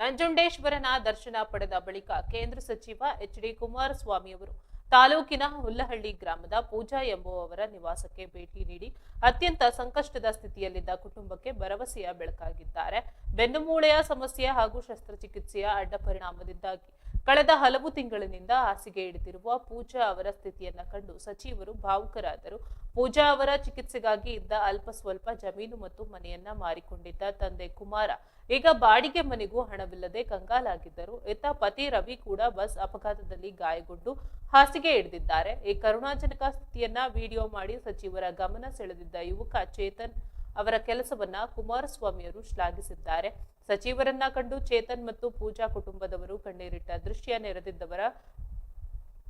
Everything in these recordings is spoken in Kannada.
ನಂಜುಂಡೇಶ್ವರನ ದರ್ಶನ ಪಡೆದ ಬಳಿಕ ಕೇಂದ್ರ ಸಚಿವ ಎಚ್.ಡಿ. ಕುಮಾರಸ್ವಾಮಿ ಅವರು ತಾಲೂಕಿನ ಹುಲ್ಲಹಳ್ಳಿ ಗ್ರಾಮದ ಪೂಜಾ ಎಂಬುವವರ ನಿವಾಸಕ್ಕೆ ಭೇಟಿ ನೀಡಿ ಅತ್ಯಂತ ಸಂಕಷ್ಟದ ಸ್ಥಿತಿಯಲ್ಲಿದ್ದ ಕುಟುಂಬಕ್ಕೆ ಭರವಸೆಯ ಬೆಳಕಾಗಿದ್ದಾರೆ. ಬೆನ್ನುಮೂಳೆಯ ಸಮಸ್ಯೆ ಹಾಗೂ ಶಸ್ತ್ರಚಿಕಿತ್ಸೆಯ ಅಡ್ಡ ಪರಿಣಾಮದಿಂದಾಗಿ ಕಳೆದ ಹಲವು ತಿಂಗಳಿನಿಂದ ಹಾಸಿಗೆ ಹಿಡಿದಿರುವ ಪೂಜಾ ಅವರ ಸ್ಥಿತಿಯನ್ನ ಕಂಡು ಸಚಿವರು ಭಾವುಕರಾದರು. ಪೂಜಾ ಅವರ ಚಿಕಿತ್ಸೆಗಾಗಿ ಇದ್ದ ಅಲ್ಪ ಸ್ವಲ್ಪ ಜಮೀನು ಮತ್ತು ಮನೆಯನ್ನ ಮಾರಿಕೊಂಡಿದ್ದ ತಂದೆ ಕುಮಾರ ಈಗ ಬಾಡಿಗೆ ಮನೆಗೂ ಹಣವಿಲ್ಲದೆ ಕಂಗಾಲಾಗಿದ್ದರು. ಇತ್ತ ಪತಿ ರವಿ ಕೂಡ ಬಸ್ ಅಪಘಾತದಲ್ಲಿ ಗಾಯಗೊಂಡು ಹಾಸಿಗೆ ಹಿಡಿದಿದ್ದಾರೆ. ಈ ಕರುಣಾಜನಕ ಸ್ಥಿತಿಯನ್ನ ವಿಡಿಯೋ ಮಾಡಿ ಸಚಿವರ ಗಮನ ಸೆಳೆದಿದ್ದ ಯುವಕ ಚೇತನ್ ಅವರ ಕೆಲಸವನ್ನ ಕುಮಾರಸ್ವಾಮಿಯವರು ಶ್ಲಾಘಿಸಿದ್ದಾರೆ. ಸಚಿವರನ್ನ ಕಂಡು ಚೇತನ್ ಮತ್ತು ಪೂಜಾ ಕುಟುಂಬದವರು ಕಣ್ಣೀರಿಟ್ಟ ದೃಶ್ಯ ನೆರೆದಿದ್ದವರ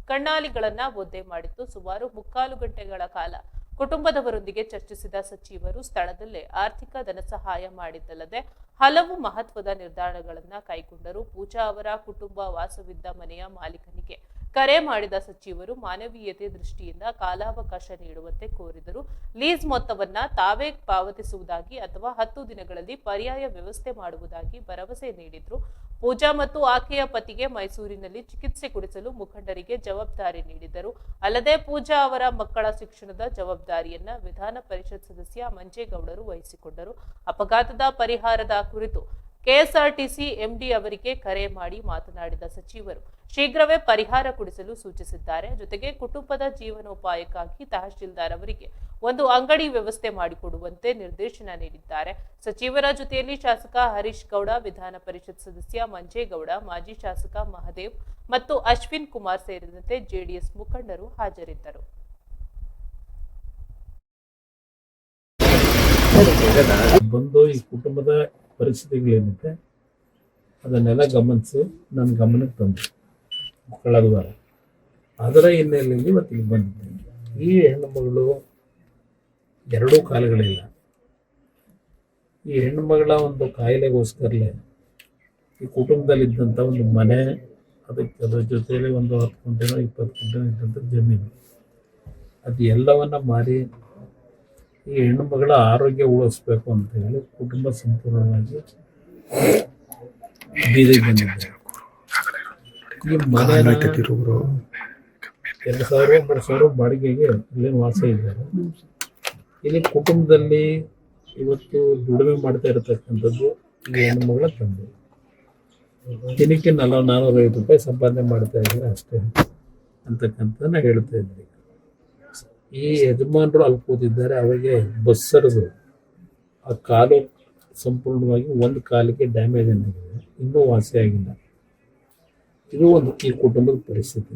ಕಣ್ಣಾಲಿಗಳನ್ನ ಒದ್ದೆ ಮಾಡಿತ್ತು. ಸುಮಾರು 3/4 ಗಂಟೆಗಳ ಕಾಲ ಕುಟುಂಬದವರೊಂದಿಗೆ ಚರ್ಚಿಸಿದ ಸಚಿವರು ಸ್ಥಳದಲ್ಲೇ ಆರ್ಥಿಕ ಧನ ಸಹಾಯ ಮಾಡಿದ್ದಲ್ಲದೆ ಹಲವು ಮಹತ್ವದ ನಿರ್ಧಾರಗಳನ್ನ ಕೈಗೊಂಡರು. ಪೂಜಾ ಅವರ ಕುಟುಂಬ ವಾಸವಿದ್ದ ಮನೆಯ ಮಾಲೀಕನಿಗೆ ಕರೆ ಮಾಡಿದ ಸಚಿವರು ಮಾನವೀಯತೆ ದೃಷ್ಟಿಯಿಂದ ಕಾಲಾವಕಾಶ ನೀಡುವಂತೆ ಕೋರಿದರು. ಲೀಸ್ ಮೊತ್ತವನ್ನ ತಾವೇ ಪಾವತಿಸುವುದಾಗಿ ಅಥವಾ 10 ದಿನಗಳಲ್ಲಿ ಪರ್ಯಾಯ ವ್ಯವಸ್ಥೆ ಮಾಡುವುದಾಗಿ ಭರವಸೆ ನೀಡಿದ್ರು. ಪೂಜಾ ಮತ್ತು ಆಕೆಯ ಪತಿಗೆ ಮೈಸೂರಿನಲ್ಲಿ ಚಿಕಿತ್ಸೆ ಕೊಡಿಸಲು ಮುಖಂಡರಿಗೆ ಜವಾಬ್ದಾರಿ ನೀಡಿದರು. ಅಲ್ಲದೆ ಪೂಜಾ ಅವರ ಮಕ್ಕಳ ಶಿಕ್ಷಣದ ಜವಾಬ್ದಾರಿಯನ್ನ ವಿಧಾನ ಪರಿಷತ್ ಸದಸ್ಯ ಮಂಜೇಗೌಡರು ವಹಿಸಿಕೊಂಡರು. ಅಪಘಾತದ ಪರಿಹಾರದ ಕುರಿತು ಕೆಎಸ್ಆರ್ಟಿಸಿ ಎಂಡಿ ಅವರಿಗೆ ಕರೆ ಮಾಡಿ ಮಾತನಾಡಿದ ಸಚಿವರು ಶೀಘ್ರವೇ ಪರಿಹಾರ ಕೊಡಿಸಲು ಸೂಚಿಸಿದ್ದಾರೆ. ಜೊತೆಗೆ ಕುಟುಂಬದ ಜೀವನೋಪಾಯಕ್ಕಾಗಿ ತಹಶೀಲ್ದಾರ್ ಅವರಿಗೆ ಒಂದು ಅಂಗಡಿ ವ್ಯವಸ್ಥೆ ಮಾಡಿಕೊಡುವಂತೆ ನಿರ್ದೇಶನ ನೀಡಿದ್ದಾರೆ. ಸಚಿವರ ಜೊತೆಯಲ್ಲಿ ಶಾಸಕ ಹರೀಶ್ ಗೌಡ, ವಿಧಾನ ಪರಿಷತ್ ಸದಸ್ಯ ಮಂಜೇಗೌಡ, ಮಾಜಿ ಶಾಸಕ ಮಹದೇವ್ ಮತ್ತು ಅಶ್ವಿನ್ ಕುಮಾರ್ ಸೇರಿದಂತೆ ಜೆಡಿಎಸ್ ಮುಖಂಡರು ಹಾಜರಿದ್ದರು. ಬಂದು ಈ ಕುಟುಂಬದ ಪರಿಸ್ಥಿತಿಗಳೇನಿದೆ ಅದನ್ನೆಲ್ಲ ಗಮನಿಸಿ ನನ್ನ ಗಮನಕ್ಕೆ ತಂದೆ ಕಳೆದ ವಾರ. ಅದರ ಹಿನ್ನೆಲೆಯಲ್ಲಿ ಇವತ್ತಿಗೆ ಬಂದಿದ್ದೇನೆ. ಈ ಹೆಣ್ಣು ಮಗಳು 2 ಕಾಲುಗಳಿಲ್ಲ. ಈ ಹೆಣ್ಣು ಮಗಳ ಒಂದು ಕಾಯಿಲೆಗೋಸ್ಕರಲೇ ಈ ಕುಟುಂಬದಲ್ಲಿದ್ದಂಥ ಒಂದು ಮನೆ, ಅದರ ಜೊತೆಯಲ್ಲಿ ಒಂದು 10 ಗುಂಟೆನೋ 20 ಗುಂಟೆನೋ ಇದ್ದಂಥ ಜಮೀನು, ಅದು ಎಲ್ಲವನ್ನ ಮಾರಿ ಈ ಹೆಣ್ಣು ಮಗಳ ಆರೋಗ್ಯ ಉಳಿಸ್ಬೇಕು ಅಂತ ಹೇಳಿ ಕುಟುಂಬ ಸಂಪೂರ್ಣವಾಗಿ ಬೀದಿಗೆ ಬಂದಿದ್ದಾರೆ. ಈ ಮನೆ 2,000-3,000 ಬಾಡಿಗೆಗೆ ಇಲ್ಲೇನು ವಾಸ ಇದ್ದಾರೆ. ಇಲ್ಲಿ ಕುಟುಂಬದಲ್ಲಿ ಇವತ್ತು ದುಡಿಮೆ ಮಾಡ್ತಾ ಇರತಕ್ಕಂಥದ್ದು ಈ ಹೆಣ್ಣು ಮಗಳ ತಂದೆ. ದಿನಕ್ಕೆ 450 ರೂಪಾಯಿ ಸಂಪಾದನೆ ಮಾಡ್ತಾ ಇದ್ದಾರೆ ಅಷ್ಟೇ ಅಂತಕ್ಕಂಥದ್ದನ್ನ ಹೇಳ್ತಾ ಇದ್ದಾರೆ. ಈ ಯಜಮಾನರು ಅಲ್ಲಿ ಕೂತಿದ್ದಾರೆ. ಅವರಿಗೆ ಬಸ್ ಸರಿದು ಆ ಕಾಲು ಸಂಪೂರ್ಣವಾಗಿ ಒಂದು ಕಾಲಿಗೆ ಡ್ಯಾಮೇಜ್ ಆಗಿದೆ, ಇನ್ನೂ ವಾಸಿಯಾಗಿಲ್ಲ. ಇದು ಒಂದು ಈ ಕುಟುಂಬದ ಪರಿಸ್ಥಿತಿ.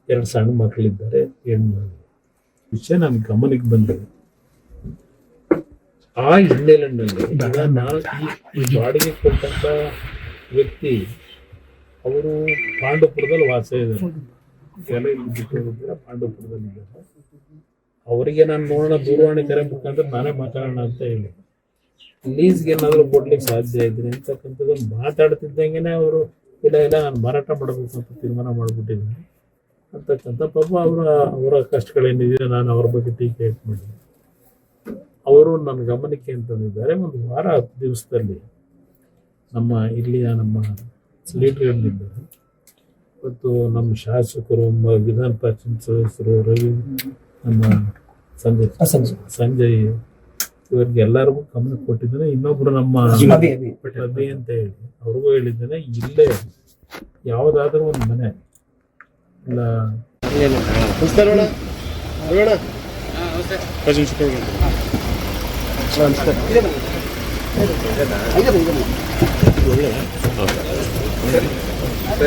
2 ಸಣ್ಣ ಮಕ್ಕಳಿದ್ದಾರೆ, ಹೆಣ್ಣು ವಿಷಯ ನನ್ನ ಗಮನಕ್ಕೆ ಬಂದಿದೆ. ಆ ಹಿನ್ನೆಲೆಯಲ್ಲಿ ನಾನು ಈ ಬಾಡಿಗೆ ಕೊಟ್ಟಂತ ವ್ಯಕ್ತಿ ಅವರು ಪಾಂಡವಪುರದಲ್ಲಿ ವಾಸ ಇದ್ದಾರೆ. ಎಲ್ಲ ಇಲ್ಲಿ ಬಿಟ್ಟು ಹೋಗಿದ್ದಾರೆ, ಪಾಂಡವಪುರದಲ್ಲಿ ಇದ್ದಾರೆ. ಅವರಿಗೆ ನಾನು ನೋಡೋಣ ದೂರವಾಣಿ ಕರೆ ಮುಖಾಂತರ ನಾನೇ ಮಾತಾಡೋಣ ಅಂತ ಹೇಳಿ ಲೀಸ್ಗೆ ಏನಾದರೂ ಕೊಡ್ಲಿಕ್ಕೆ ಸಾಧ್ಯ ಇದ್ರೆ ಅಂತಕ್ಕಂಥದ್ದನ್ನು ಮಾತಾಡ್ತಿದ್ದಂಗೆ ಅವರು ಇಲ್ಲ ನಾನು ಮಾರಾಟ ಮಾಡಬೇಕು ಅಂತ ತೀರ್ಮಾನ ಮಾಡಿಬಿಟ್ಟಿದ್ದೀನಿ ಅಂತಕ್ಕಂಥ ಪಾಪ ಅವರ ಕಷ್ಟಗಳೇನಿದೆ ನಾನು ಅವ್ರ ಬಗ್ಗೆ ಟೀಕೆ ಮಾಡಿದ್ದೀನಿ. ಅವರು ನನ್ನ ಗಮನಕ್ಕೆ ಅಂತಂದಿದ್ದಾರೆ. ಒಂದು ವಾರ 10 ದಿವಸದಲ್ಲಿ ನಮ್ಮ ಇಲ್ಲಿಯ ನಮ್ಮ ಲೀಡರ್ಗಳಿದ್ದಾರೆ, ಮತ್ತು ನಮ್ಮ ಶಾಸಕರು, ವಿಧಾನ ಪರಿಷತ್ ಸದಸ್ಯರು, ರವಿ, ನಮ್ಮ ಸಂಜಯ್ ಇವರಿಗೆ ಎಲ್ಲರಿಗೂ ಗಮನ ಕೊಟ್ಟಿದ್ದೇನೆ. ಇನ್ನೊಬ್ರು ನಮ್ಮ ಅಭಿ ಅಂತ ಹೇಳಿ ಅವ್ರಿಗೂ ಹೇಳಿದ್ದೇನೆ. ಇಲ್ಲೇ ಯಾವುದಾದ್ರೂ ಒಂದು ಮನೆ ಇಲ್ಲ ಸರಿ